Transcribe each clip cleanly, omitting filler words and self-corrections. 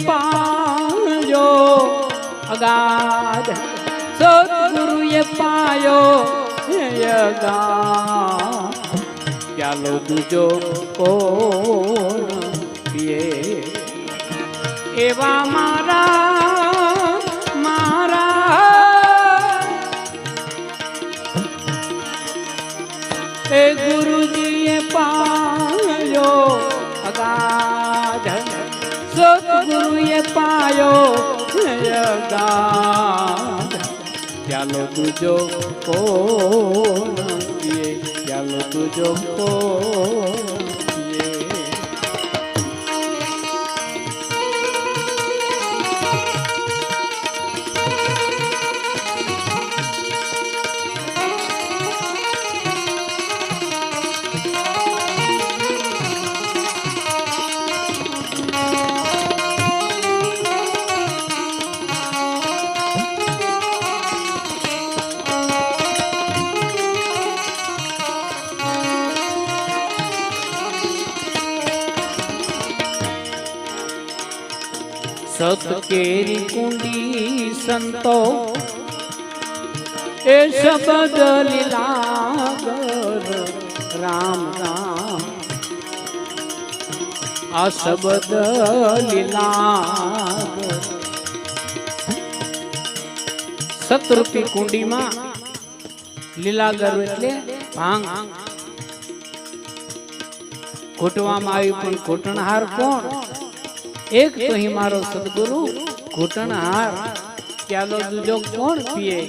પાયો અગાધ સદગુરુએ પાયો અગાધ પ્યાલો દૂજો કોણ પીએ એવા મારા એ ગુરુજીએ પાયો અગાધ સદગુરુએ પાયો અગાધ પ્યાલો દૂજો કોણ પીએ પ્યાલો દૂજો કોણ પીએ સત કેરી કુંડી સંતો એ શબ્દ લીલાગર રામ રામ આ શબ્દ લીલાગર સતરૂપી કુંડીમાં લીલાગર એટલે ભાંગ ઘૂંટવામાં આવી પણ ઘૂંટણહાર કોણ એક તો હી મારો સદગુરુ ઘૂંટણહાર પ્યાલો દૂજો કોણ પીએ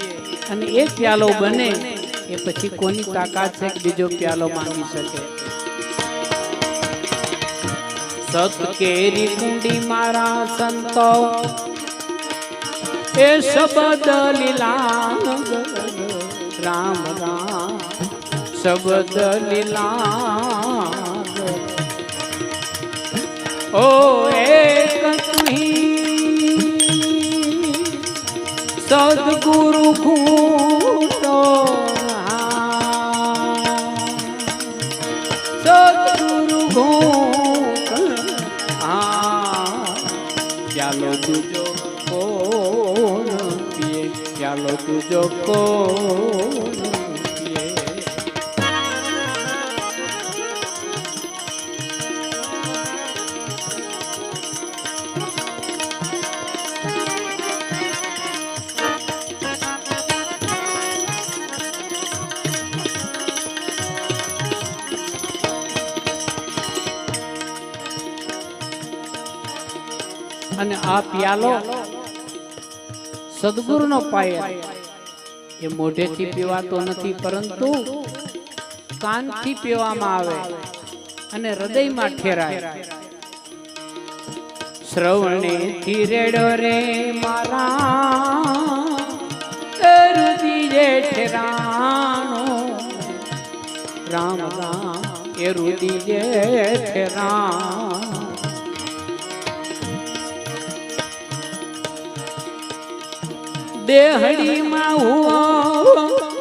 અને એક પ્યાલો બને એ પછી કોની તાકાત છે કે બીજો પ્યાલો માંગી શકે સત કેરી કુંડી મારા સંતો એ શબ્દ લીલા રામ રામ શબ્દ લીલા ઓ એક તુહી સદગુરુ ઘૂંટો સદગુરુ ઘૂંટ પ્યાલો તુજો કોણ પીએ પ્યાલો તુજો કોણ પીએ અને આ પ્યાલો સદગુરુનો પાય એ મોઢેથી પીવાતો નથી પરંતુ કાનથી પીવામાં આવે અને હૃદયમાં ઠેરાય શ્રવણેથી રેડો રે મારા રુદિયે ઠેરાણો રામ રામ એ રુદિયે ઠેરાણો દેહડી માં હુઓ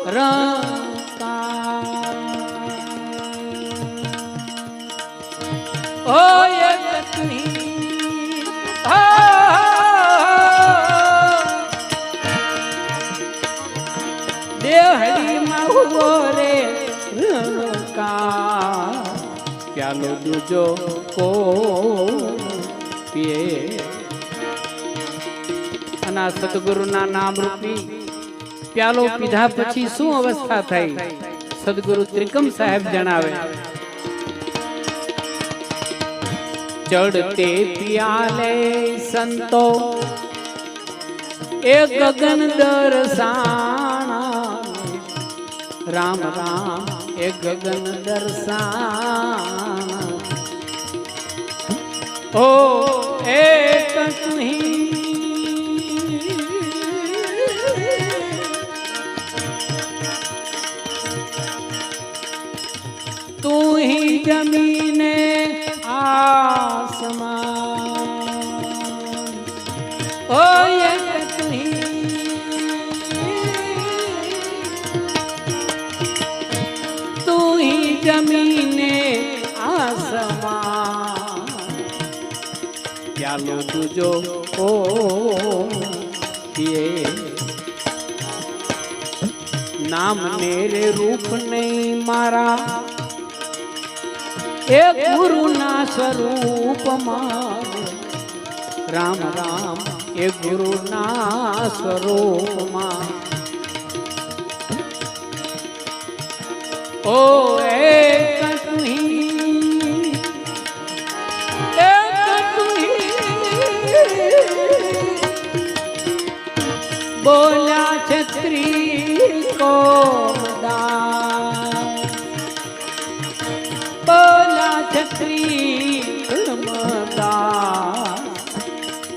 રંકા ઓ એક તુહી દેહડી માં હુઓ રે રંકા પ્યાલો દૂજો કોણ પીએ ના સદગુરુના નામ રૂપી પ્યાલો પીધા પછી શું અવસ્થા થઈ સદગુરુ ત્રિકમ સાહેબ જણાવે ચડતે પિયાલે સંતો એ ગગન દર્શાણા રામ રામ એ ગગન દર્શાણા ઓ એક તુહી तू ही जमीने आसमान ओ ये तू ही जमीने आसमान प्यालो तुझो ओ पिए नाम नेरे रूप नहीं मारा एक गुरु ना स्वरूप मार राम राम एक गुरु ना स्वरूप मार ओ एक तुही बोला छत्री को बोला छत्री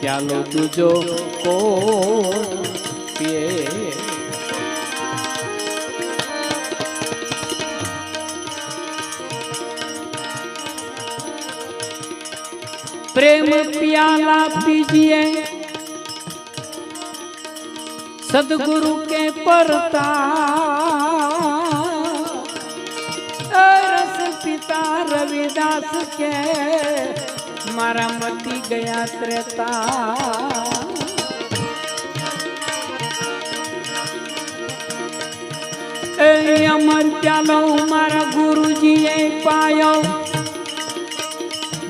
प्यालो तुझो को पिए प्रेम प्याला पीजिए सदगुरु के परता रस पिता रविदास के मारा मती गया त्रेता अमर प्यालो मारा गुरु जी पायो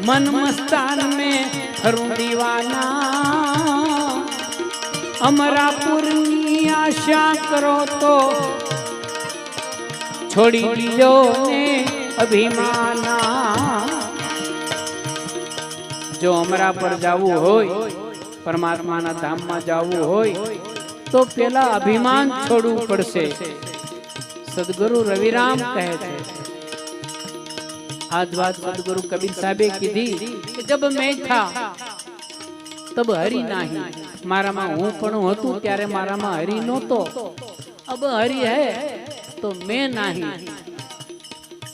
मन मस्तान में हरूं दीवाना अमरापुरनी आशा करो तो छोड़ी दीजो ने अभिमाना जो अमरापुर जावू होय परमात्मा ना धाम में जावू होय तो पेला अभिमान छोड़ू पड़से सदगुरु रविराम कहे छे आज बात सदगुरु कबीर साहबे कीधी कि जब मैं था तब हरि नाही मारा में हूँ पण होतु त्यारे मारा में हरि नहोतो अब हरि है तो मैं नाही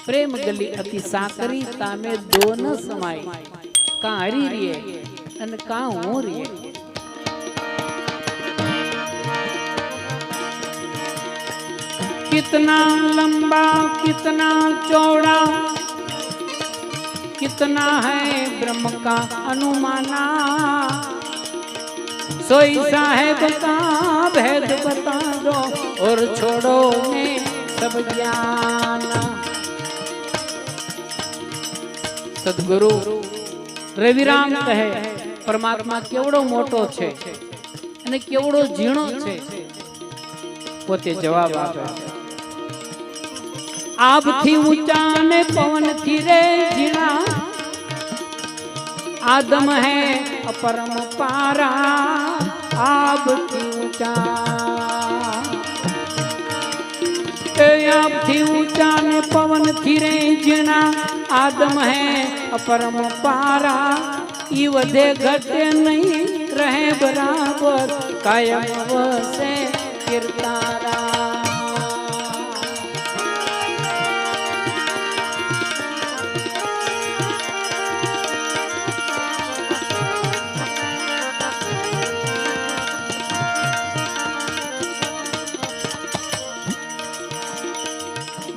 प्रेम गली अति साकरी तामे दो न समाई का हरि रिए अन का हूँ रिए कितना लंबा कितना चौड़ा कितना है ब्रह्म का अनुमाना सोई साहेब का भेद बता दो और छोड़ो ने सब ज्ञान सदगुरु रविराम कहे परमात्मा केवड़ो मोटो छे अने केवड़ो झीणो छे पोते जवाब आपे आप थी ऊंचा ने पवन थी रे झीणा आदम है अपरम पारा आप थी ऊंचा आप थी ऊंचा ने पवन थी रे झीणा आदम है अपरम पारा ई वधे घटे नहीं रहे बराबर कायम वसे कीर्तारा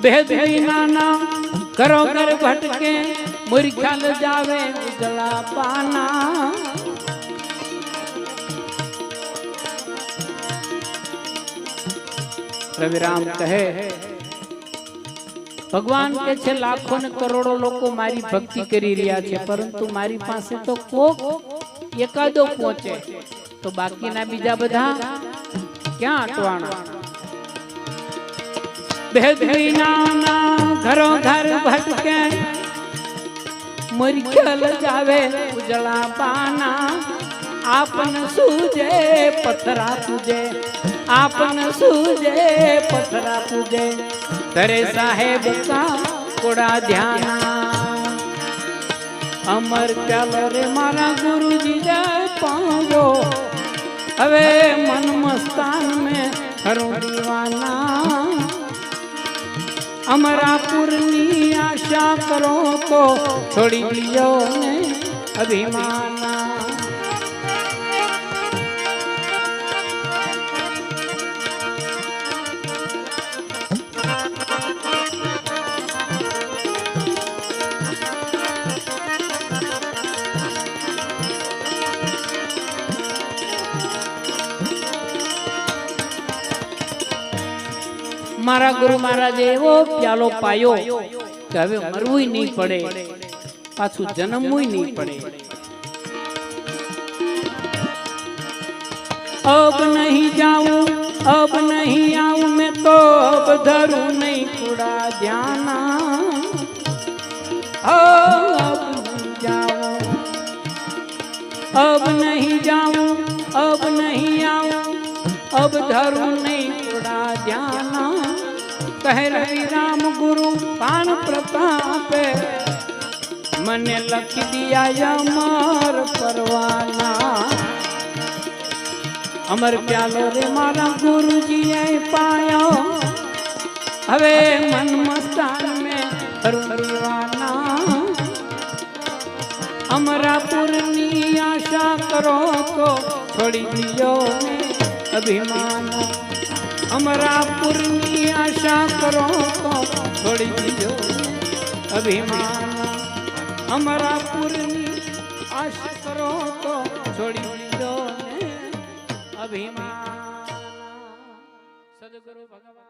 भेद नाना करो कर भटके मुरी ख्याल जावे उजला पाना रविराम कहे भगवान के छे लाखों ने करोड़ों लोग मारी भक्ति करी रिया छे परंतु मारी पासे तो कोक एकादो पहुंचे तो बाकी ना बीजा बधा क्या अटवाना भेद नाना घरों घर भटके मुरखल जावे उजला पाना आपन सूझे पथरा तुझे आपन सूझे पथरा तुझे तेरे साहेब का कोड़ा ध्याना अमर प्यालो रे मारा गुरु जी जय पाओ हवे मन मस्तान में हरूं दीवाना अमरापुरनी आशा करो तो छोड़ी लियो ने अभिमाना અમારા ગુરુ મહારાજે એવો પ્યાલો પાયો કે હવે મરવું નહીં પડે, પાછું જન્મવું નહીં પડે. अब नहीं जाऊं, अब नहीं आऊं मैं तो अब धरूं नहीं थोड़ा ध्याना. अब नहीं जाऊं, अब नहीं जाऊं, अब नहीं आऊं, अब धरूं नहीं थोड़ा ध्याना. कह रही राम गुरु पान प्रतापे મને લખી દિયા અમર પરવાના. અમર પ્યાલો રે મારા ગુરુજીએ પાયો, હવે મન મસ્તાન મેં હરુવાના. અમરાપુરની આશા કરો તો છોડી દીજો અભિમાન. અમરાપુરની આશા કરો તો છોડી દીજો અભિમાન. અમરાપુરની આશા કરો તો છોડી દીજો અભિમાન. સદગુરુ ભગવાન.